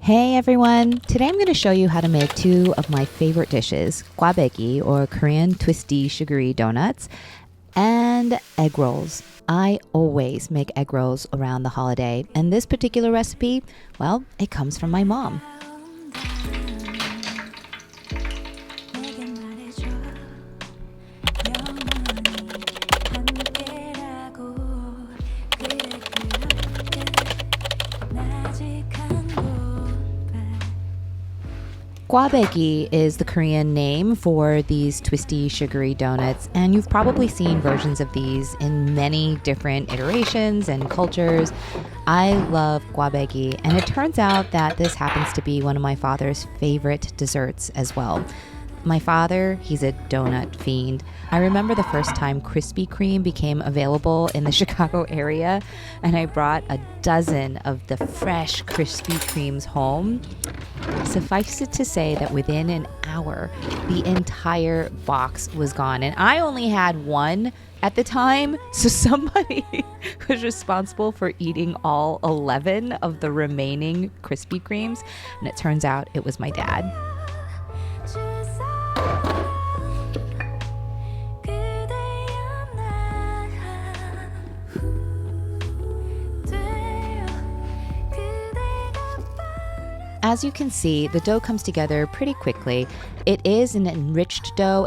Hey everyone! Today I'm going to show you how to make two of my favorite dishes, kkwabaeggi or Korean twisty sugary donuts, and egg rolls. I always make egg rolls around the holiday, and this particular recipe, well, it comes from my mom. Kkwabaeggi is the Korean name for these twisty, sugary donuts, and you've probably seen versions of these in many different iterations and cultures. I love kkwabaeggi, and it turns out that this happens to be one of my father's favorite desserts as well. My father, he's a donut fiend. I remember the first time Krispy Kreme became available in the Chicago area, and I brought a dozen of the fresh Krispy Kremes home. Suffice it to say that within an hour, the entire box was gone, and I only had one at the time, so somebody was responsible for eating all 11 of the remaining Krispy Kremes, and it turns out it was my dad. As you can see, the dough comes together pretty quickly. It is an enriched dough,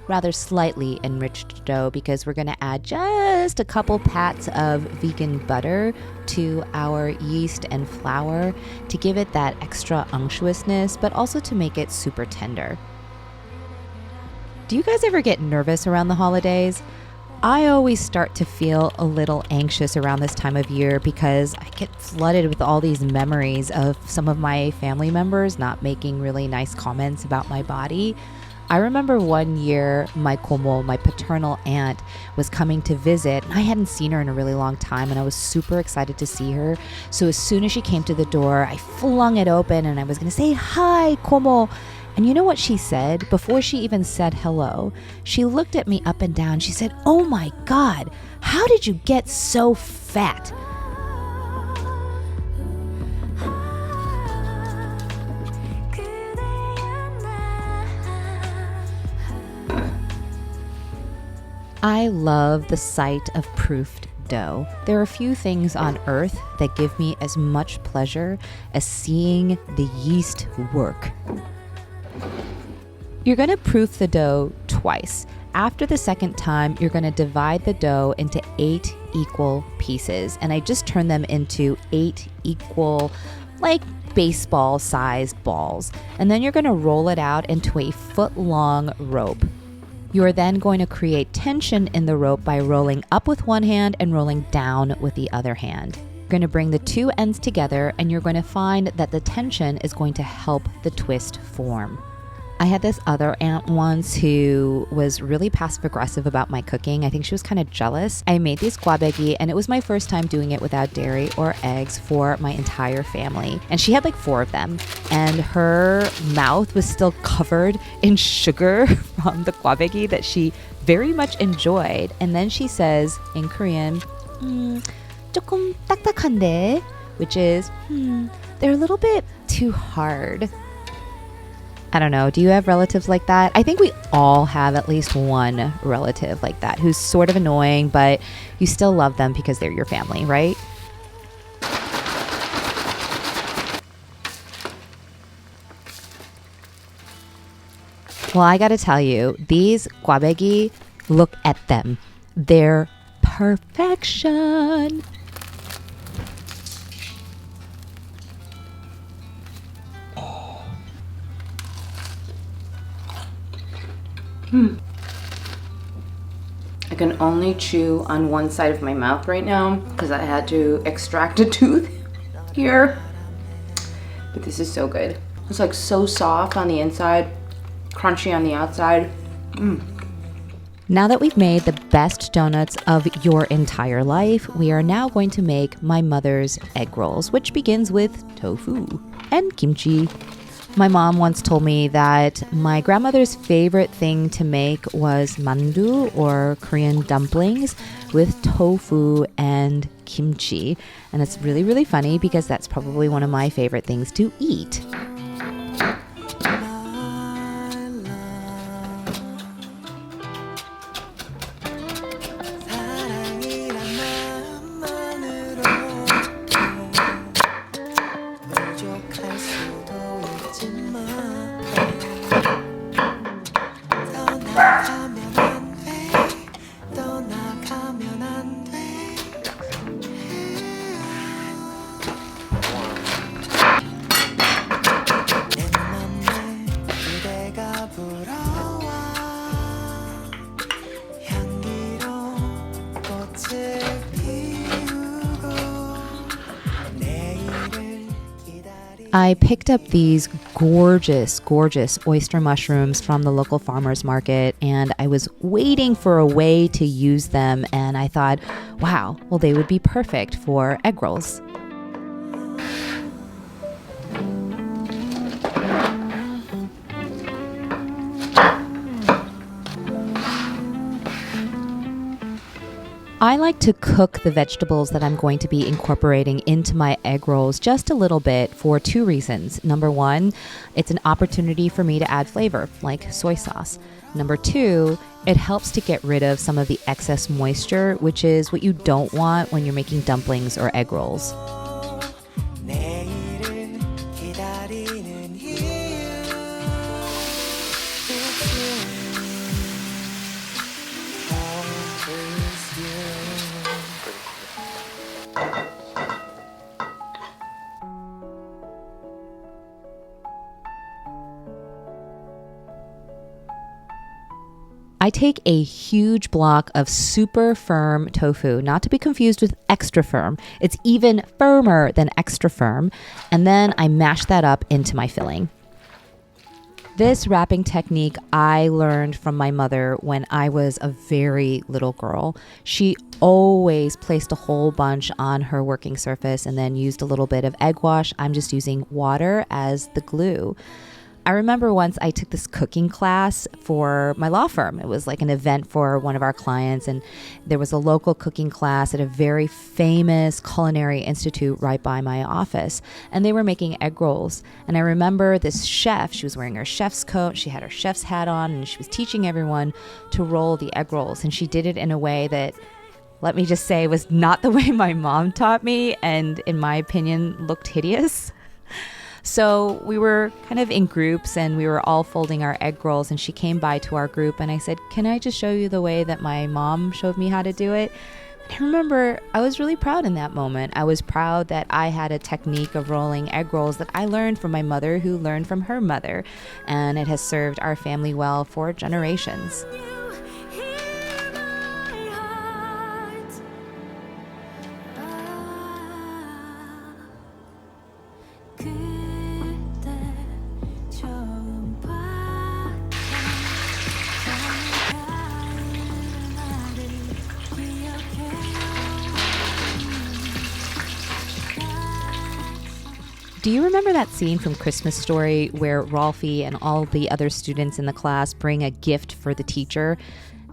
rather slightly enriched dough, because we're going to add just a couple pats of vegan butter to our yeast and flour to give it that extra unctuousness, but also to make it super tender. Do you guys ever get nervous around the holidays? I always start to feel a little anxious around this time of year because I get flooded with all these memories of some of my family members not making really nice comments about my body. I remember one year my paternal aunt, was coming to visit, and I hadn't seen her in a really long time, and I was super excited to see her. So as soon as she came to the door, I flung it open and I was going to say, "Hi, Komo." And you know what she said? Before she even said hello, she looked at me up and down. She said, "Oh my God, how did you get so fat?" I love the sight of proofed dough. There are a few things on earth that give me as much pleasure as seeing the yeast work. You're going to proof the dough twice. After the second time, you're going to divide the dough into 8 equal pieces. And I just turned them into 8 equal, baseball-sized balls. And then you're going to roll it out into a foot-long rope. You are then going to create tension in the rope by rolling up with one hand and rolling down with the other hand. You're going to bring the two ends together, and you're going to find that the tension is going to help the twist form. I had this other aunt once who was really passive-aggressive about my cooking. I think she was kind of jealous. I made these kkwabaeggi, and it was my first time doing it without dairy or eggs for my entire family. And she had 4 of them, and her mouth was still covered in sugar from the kkwabaeggi that she very much enjoyed. And then she says in Korean, "조금 딱딱한데," which is, they're a little bit too hard. I don't know, do you have relatives like that? I think we all have at least one relative like that who's sort of annoying, but you still love them because they're your family, right? Well, I gotta tell you, these kkwabaeggi, look at them. They're perfection. I can only chew on one side of my mouth right now because I had to extract a tooth here. But this is so good. It's so soft on the inside, crunchy on the outside. Now that we've made the best donuts of your entire life, we are now going to make my mother's egg rolls, which begins with tofu and kimchi. My mom once told me that my grandmother's favorite thing to make was mandu, or Korean dumplings, with tofu and kimchi. And it's really, really funny because that's probably one of my favorite things to eat. I picked up these gorgeous, gorgeous oyster mushrooms from the local farmer's market, and I was waiting for a way to use them, and I thought, wow, well, they would be perfect for egg rolls. I like to cook the vegetables that I'm going to be incorporating into my egg rolls just a little bit for two reasons. Number one, it's an opportunity for me to add flavor, like soy sauce. Number two, it helps to get rid of some of the excess moisture, which is what you don't want when you're making dumplings or egg rolls. I take a huge block of super firm tofu, not to be confused with extra firm. It's even firmer than extra firm. And then I mash that up into my filling. This wrapping technique I learned from my mother when I was a very little girl. She always placed a whole bunch on her working surface and then used a little bit of egg wash. I'm just using water as the glue. I remember once I took this cooking class for my law firm. It was like an event for one of our clients, and there was a local cooking class at a very famous culinary institute right by my office, and they were making egg rolls. And I remember this chef, she was wearing her chef's coat, she had her chef's hat on, and she was teaching everyone to roll the egg rolls, and she did it in a way that, let me just say, was not the way my mom taught me, and in my opinion, looked hideous. So we were kind of in groups and we were all folding our egg rolls, and she came by to our group and I said, "Can I just show you the way that my mom showed me how to do it?" And I remember I was really proud in that moment. I was proud that I had a technique of rolling egg rolls that I learned from my mother, who learned from her mother, and it has served our family well for generations. Do you remember that scene from Christmas Story where Rolfie and all the other students in the class bring a gift for the teacher?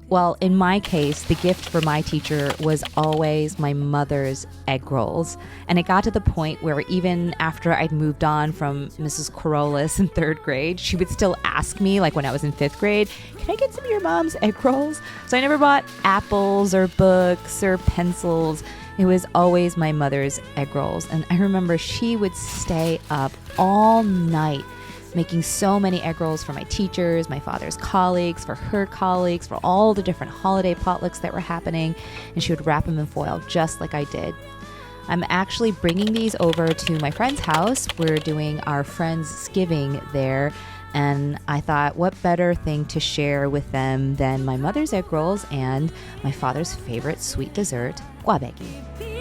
Well, in my case, the gift for my teacher was always my mother's egg rolls. And it got to the point where even after I'd moved on from Mrs. Corollas in third grade, she would still ask me, like when I was in fifth grade, "Can I get some of your mom's egg rolls?" So I never bought apples or books or pencils. It was always my mother's egg rolls. And I remember she would stay up all night making so many egg rolls for my teachers, my father's colleagues, for her colleagues, for all the different holiday potlucks that were happening. And she would wrap them in foil just like I did. I'm actually bringing these over to my friend's house. We're doing our Friendsgiving there. And I thought, what better thing to share with them than my mother's egg rolls and my father's favorite sweet dessert, Kkwabaeggi.